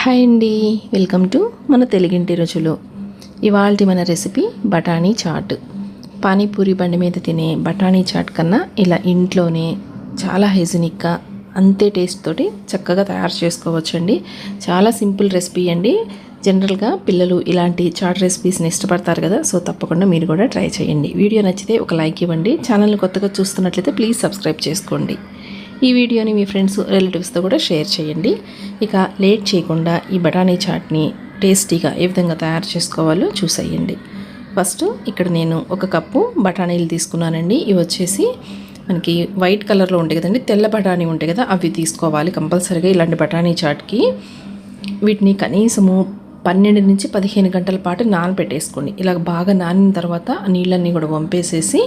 Hi అండి, welcome to మన తెలుగింటి రుచులు. ఇవాల్టి మన రెసిపీ బఠానీ చాట్. పానీపూరి బండి మీద తినే బఠానీ చాట్ కన్నా ఇలా ఇంట్లోనే చాలా హైజీనిక్గా అంతే టేస్ట్ తోటి చక్కగా తయారు చేసుకోవచ్చండి. చాలా సింపుల్ రెసిపీ అండి. జనరల్గా పిల్లలు ఇలాంటి చాట్ రెసిపీస్ని ఇష్టపడతారు కదా, సో తప్పకుండా మీరు కూడా ట్రై చేయండి. వీడియో నచ్చితే ఒక లైక్ ఇవ్వండి. ఛానల్ని కొత్తగా చూస్తున్నట్లయితే ప్లీజ్ సబ్స్క్రైబ్ చేసుకోండి. ఈ వీడియోని మీ ఫ్రెండ్స్ రిలేటివ్స్తో కూడా షేర్ చేయండి. ఇక లేట్ చేయకుండా ఈ బఠానీ చాట్ని టేస్టీగా ఏ విధంగా తయారు చేసుకోవాలో చూసేయండి. ఫస్ట్ ఇక్కడ నేను ఒక కప్పు బఠానీలు తీసుకున్నానండి. ఇవి వచ్చేసి మనకి వైట్ కలర్లో ఉంటాయి కదండి, తెల్ల బఠానీ ఉంటాయి కదా, అవి తీసుకోవాలి కంపల్సరీగా ఇలాంటి బఠానీ చాట్కి. వీటిని కనీసము 12 నుంచి 15 గంటల పాటు నానబెట్టేసుకోండి. ఇలా బాగా నానిన తర్వాత నీళ్ళన్నీ కూడా వంపేసేసి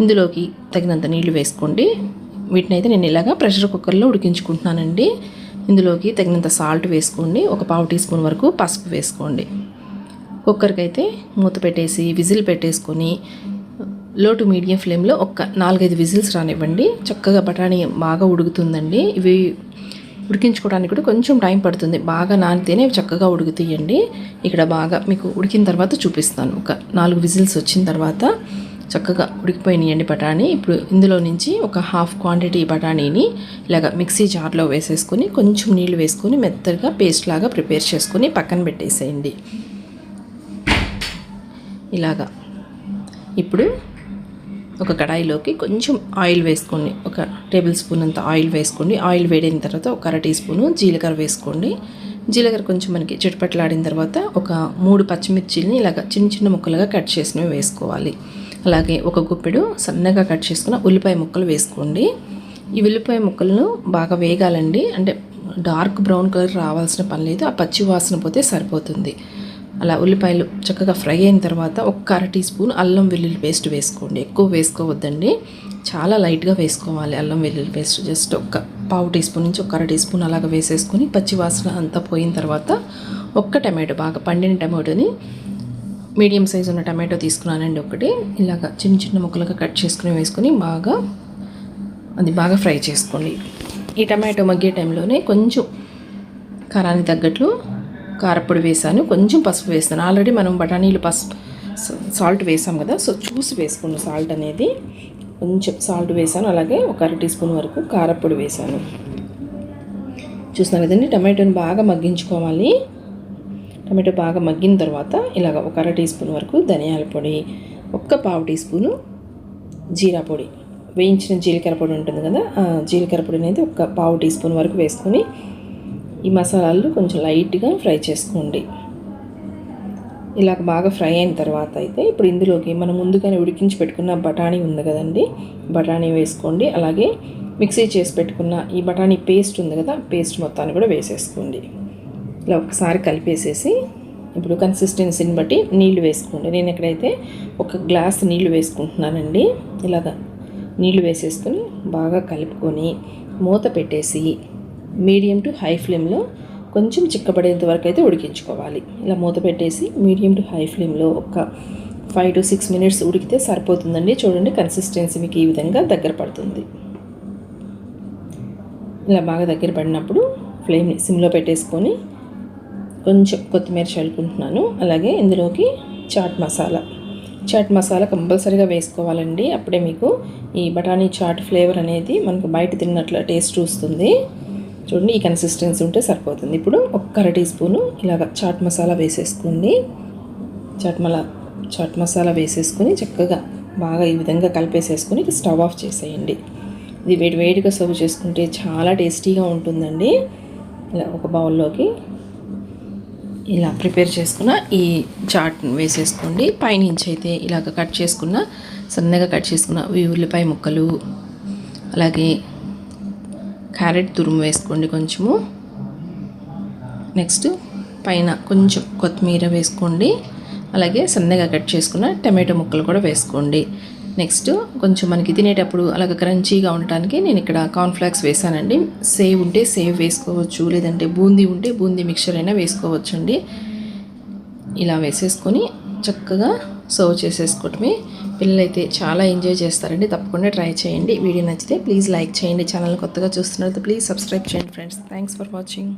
ఇందులోకి తగినంత నీళ్లు వేసుకోండి. వీటిని అయితే నేను ఇలాగా ప్రెషర్ కుక్కర్లో ఉడికించుకుంటున్నానండి. ఇందులోకి తగినంత సాల్ట్ వేసుకోండి. ఒక పావు టీ స్పూన్ వరకు పసుపు వేసుకోండి. కుక్కర్కి అయితే మూత పెట్టేసి విజిల్ పెట్టేసుకొని లో టు మీడియం ఫ్లేమ్లో ఒక 4-5 విజిల్స్ రానివ్వండి. చక్కగా బఠానీ బాగా ఉడుకుతుందండి. ఇవి ఉడికించుకోవడానికి కూడా కొంచెం టైం పడుతుంది. బాగా నానితేనే ఇవి చక్కగా ఉడుకుతాయండి. ఇక్కడ బాగా మీకు ఉడికిన తర్వాత చూపిస్తాను. ఒక 4 విజిల్స్ వచ్చిన తర్వాత చక్కగా ఉడికిపోయినాయండి బఠానీ. ఇప్పుడు ఇందులో నుంచి ఒక హాఫ్ క్వాంటిటీ బఠానీని ఇలాగ మిక్సీ జార్లో వేసేసుకొని కొంచెం నీళ్ళు వేసుకొని మెత్తగా పేస్ట్ లాగా ప్రిపేర్ చేసుకొని పక్కన పెట్టేసేయండి. ఇలాగా ఇప్పుడు ఒక కడాయిలోకి కొంచెం ఆయిల్ వేసుకోండి. ఒక టేబుల్ స్పూన్ అంత ఆయిల్ వేసుకోండి. ఆయిల్ వేడిన తర్వాత ఒక 1/2 టీ స్పూను జీలకర్ర వేసుకోండి. జీలకర్ర కొంచెం మనకి చిటపట్లాడిన తర్వాత ఒక 3 పచ్చిమిర్చిని ఇలాగ చిన్న చిన్న ముక్కలుగా కట్ చేసినవి వేసుకోవాలి. అలాగే ఒక గుప్పెడు సన్నగా కట్ చేసుకున్న ఉల్లిపాయ ముక్కలు వేసుకోండి. ఈ ఉల్లిపాయ ముక్కలను బాగా వేగాలండి. అంటే డార్క్ బ్రౌన్ కలర్ రావాల్సిన పని లేదు, ఆ పచ్చి వాసన పోతే సరిపోతుంది. అలా ఉల్లిపాయలు చక్కగా ఫ్రై అయిన తర్వాత ఒక 1/2 టీ స్పూన్ అల్లం వెల్లుల్లి పేస్ట్ వేసుకోండి. ఎక్కువ వేసుకోవద్దండి, చాలా లైట్గా వేసుకోవాలి అల్లం వెల్లుల్లి పేస్ట్. జస్ట్ ఒక పావు టీ స్పూన్ నుంచి ఒక 1/2 టీ స్పూన్ అలాగ వేసేసుకొని పచ్చి వాసన అంతా పోయిన తర్వాత ఒక్క టమాటో, బాగా పండిన టమాటోని, మీడియం సైజు ఉన్న టమాటో తీసుకున్నానండి ఒకటి. ఇలాగ చిన్న చిన్న ముక్కలుగా కట్ చేసుకుని వేసుకొని బాగా ఫ్రై చేసుకోండి. ఈ టమాటో మగ్గే టైంలోనే కొంచెం కారానికి తగ్గట్లు కారపొడి వేసాను, కొంచెం పసుపు వేస్తాను. ఆల్రెడీ మనం బఠానీలు సాల్ట్ వేసాం కదా, సో చూసి వేసుకోండి సాల్ట్ అనేది. కొంచెం సాల్ట్ వేసాను, అలాగే ఒక 1/2 టీ స్పూన్ వరకు కారపొడి వేసాను. చూస్తున్నాను కదండి, టమాటోని బాగా మగ్గించుకోవాలి. టమాటో బాగా మగ్గిన తర్వాత ఇలాగ ఒక 1/2 టీ స్పూన్ వరకు ధనియాల పొడి, ఒక పావు టీ స్పూను జీరా పొడి, వేయించిన జీలకర్ర పొడి ఉంటుంది కదా, ఆ జీలకర్ర పొడి అనేది ఒక పావు టీ స్పూన్ వరకు వేసుకొని ఈ మసాలాలు కొంచెం లైట్గా ఫ్రై చేసుకోండి. ఇలాగ బాగా ఫ్రై అయిన తర్వాత అయితే ఇప్పుడు ఇందులోకి మనం ముందుగానే ఉడికించి పెట్టుకున్న బఠానీ ఉంది కదండి, బఠానీ వేసుకోండి. అలాగే మిక్సీ చేసి పెట్టుకున్న ఈ బఠానీ పేస్ట్ ఉంది కదా, పేస్ట్ మొత్తాన్ని కూడా వేసేసుకోండి. ఇలా ఒకసారి కలిపేసేసి ఇప్పుడు కన్సిస్టెన్సీని బట్టి నీళ్లు వేసుకోండి. నేను ఎక్కడైతే ఒక గ్లాస్ నీళ్లు వేసుకుంటున్నానండి. ఇలాగ నీళ్లు వేసేసుకొని బాగా కలుపుకొని మూత పెట్టేసి మీడియం టు హై ఫ్లేమ్లో కొంచెం చిక్కబడేంత వరకు అయితే ఉడికించుకోవాలి. ఇలా మూత పెట్టేసి మీడియం టు హై ఫ్లేమ్లో ఒక 5 to 6 మినిట్స్ ఉడికితే సరిపోతుందండి. చూడండి, కన్సిస్టెన్సీ మీకు ఈ విధంగా దగ్గర పడుతుంది. ఇలా బాగా దగ్గర పడినప్పుడు ఫ్లేమ్ని సిమ్లో పెట్టేసుకొని కొంచెం కొత్తిమీర చల్లుకుంటున్నాను. అలాగే ఇందులోకి చాట్ మసాలా కంపల్సరీగా వేసుకోవాలండి. అప్పుడే మీకు ఈ బఠానీ చాట్ ఫ్లేవర్ అనేది మనకు బయట తిన్నట్లు టేస్ట్ వస్తుంది. చూడండి, ఈ కన్సిస్టెన్సీ ఉంటే సరిపోతుంది. ఇప్పుడు ఒక 1/2 టీ స్పూను ఇలాగ చాట్ మసాలా వేసేసుకోండి. చాట్ మసాలా వేసేసుకొని చక్కగా బాగా ఈ విధంగా కలిపేసేసుకొని స్టవ్ ఆఫ్ చేసేయండి. ఇది వేడిగా సర్వ్ చేసుకుంటే చాలా టేస్టీగా ఉంటుందండి. ఇలా ఒక బౌల్లోకి ఇలా ప్రిపేర్ చేసుకున్న ఈ చాట్ని వేసేసుకోండి. పైనుంచి అయితే ఇలాగ సన్నగా కట్ చేసుకున్న ఉల్లిపాయ ముక్కలు, అలాగే క్యారెట్ తురుము వేసుకోండి కొంచెము. నెక్స్ట్ పైన కొంచెం కొత్తిమీర వేసుకోండి. అలాగే సన్నగా కట్ చేసుకున్న టమాటో ముక్కలు కూడా వేసుకోండి. నెక్స్ట్ కొంచెం మనకి తినేటప్పుడు అలాగ క్రంచీగా ఉండటానికి నేను ఇక్కడ కార్న్ఫ్లాక్స్ వేసానండి. సేవ్ ఉంటే సేవ్ వేసుకోవచ్చు, లేదంటే బూందీ ఉంటే బూందీ మిక్చర్ అయినా వేసుకోవచ్చు అండి. ఇలా వేసేసుకొని చక్కగా సర్వ్ చేసేసుకోవటమే. పిల్లలైతే చాలా ఎంజాయ్ చేస్తారండి. తప్పకుండా ట్రై చేయండి. వీడియో నచ్చితే ప్లీజ్ లైక్ చేయండి. ఛానల్ కొత్తగా చూస్తున్నట్లయితే ప్లీజ్ సబ్స్క్రైబ్ చేయండి ఫ్రెండ్స్. Thanks for watching.